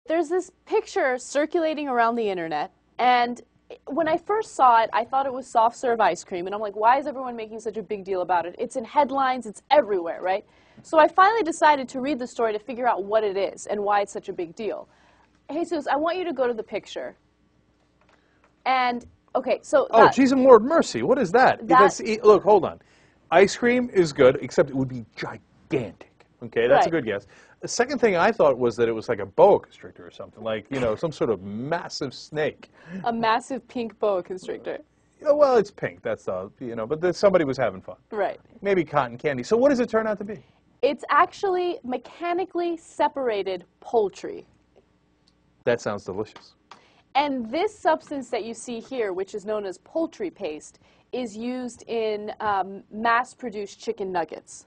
There's this picture circulating around the internet, and when I first saw it, I thought it was soft serve ice cream, and I'm like, why is everyone making such a big deal about it? It's in headlines, it's everywhere, right? So I finally decided to read the story to figure out what it is and why it's such a big deal. Jesus, I want you to go to the picture. And, okay, so... Oh, geez and Lord mercy, what is that? Look, hold on. Ice cream is good, except it would be gigantic. Okay, that's a good guess. The second thing I thought was that it was like a boa constrictor or something, like, you know, some sort of massive snake. A massive pink boa constrictor. You know, well, it's pink, that's all, you know, but somebody was having fun. Right. Maybe cotton candy. So what does it turn out to be? It's actually mechanically separated poultry. That sounds delicious. And this substance that you see here, which is known as poultry paste, is used in mass-produced chicken nuggets.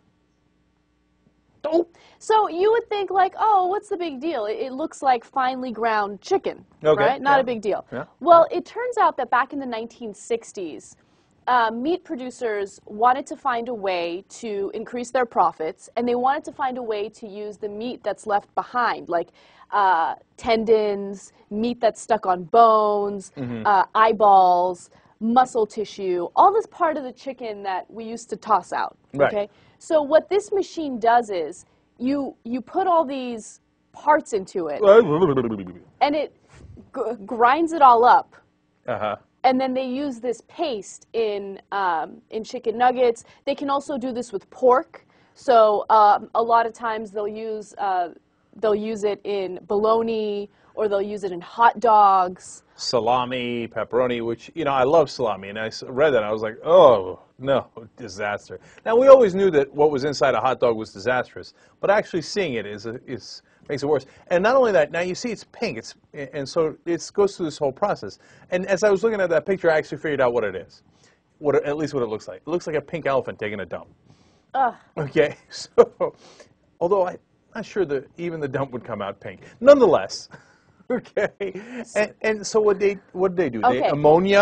Oh. So you would think, like, oh, what's the big deal? It looks like finely ground chicken, right? Not a big deal. Yeah. Well, it turns out that back in the 1960s, meat producers wanted to find a way to increase their profits, and they wanted to find a way to use the meat that's left behind, like tendons, meat that's stuck on bones, eyeballs, muscle tissue, all this part of the chicken that we used to toss out. Right. Okay? So what this machine does is you put all these parts into it, and it grinds it all up. And then they use this paste in chicken nuggets. They can also do this with pork. So a lot of times they'll use it in bologna, or they'll use it in hot dogs. Salami, pepperoni, which, you know, I love salami, and I read that and I was like, oh, no, disaster. Now, we always knew that what was inside a hot dog was disastrous, but actually seeing it makes it worse. And not only that, now you see it's pink, and so it goes through this whole process. And as I was looking at that picture, I actually figured out what it is, at least what it looks like. It looks like a pink elephant taking a dump. Okay, so, although I'm not sure that even the dump would come out pink. Nonetheless, okay, and so what did they do? Okay.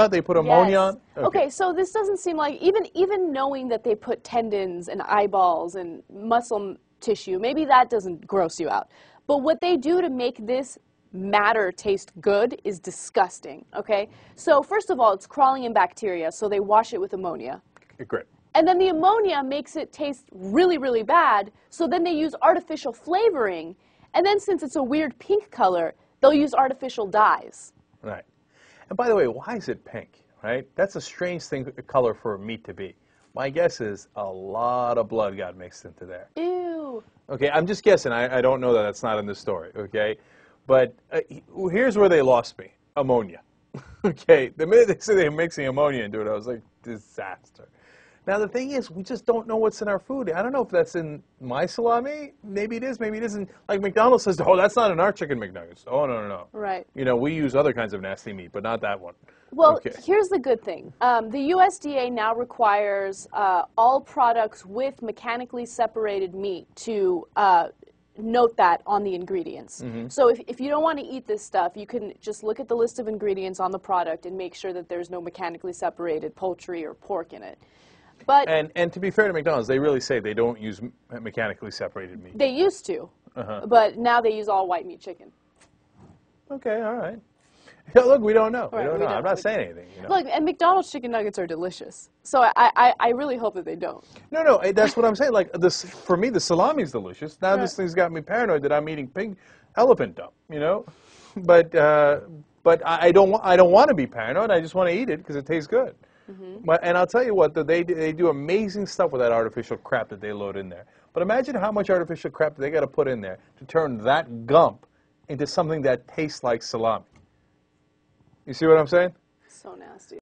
They put ammonia on? Okay, so this doesn't seem like, even knowing that they put tendons and eyeballs and muscle tissue, maybe that doesn't gross you out. But what they do to make this matter taste good is disgusting, okay? So first of all, it's crawling in bacteria, so they wash it with ammonia. Great. And then the ammonia makes it taste really, really bad, so then they use artificial flavoring, and then since it's a weird pink color, they'll use artificial dyes. Right. And by the way, why is it pink, right? That's a strange color for meat to be. My guess is a lot of blood got mixed into there. Ew. Okay, I'm just guessing. I don't know that. That's not in the story, okay? But here's where they lost me. Ammonia. Okay, the minute they said they were mixing ammonia into it, I was like, disaster. Now, the thing is, we just don't know what's in our food. I don't know if that's in my salami. Maybe it is, maybe it isn't. Like McDonald's says, oh, that's not in our chicken McNuggets. Oh, no, no, no. Right. You know, we use other kinds of nasty meat, but not that one. Well, okay. Here's the good thing. The USDA now requires all products with mechanically separated meat to note that on the ingredients. So if you don't want to eat this stuff, you can just look at the list of ingredients on the product and make sure that there's no mechanically separated poultry or pork in it. But and to be fair to McDonald's, they really say they don't use mechanically separated meat. They used to, but now they use all white meat chicken. Okay, all right. Yeah, look, we don't know. Right, we don't know. I'm not saying anything. You know? Look, and McDonald's chicken nuggets are delicious. So I really hope that they don't. No, that's what I'm saying. Like this, for me, the salami is delicious. Now this thing's got me paranoid that I'm eating pink elephant dump. You know, but I don't want to be paranoid. I just want to eat it because it tastes good. And I'll tell you what, they do amazing stuff with that artificial crap that they load in there. But imagine how much artificial crap they got to put in there to turn that gump into something that tastes like salami. You see what I'm saying? So nasty.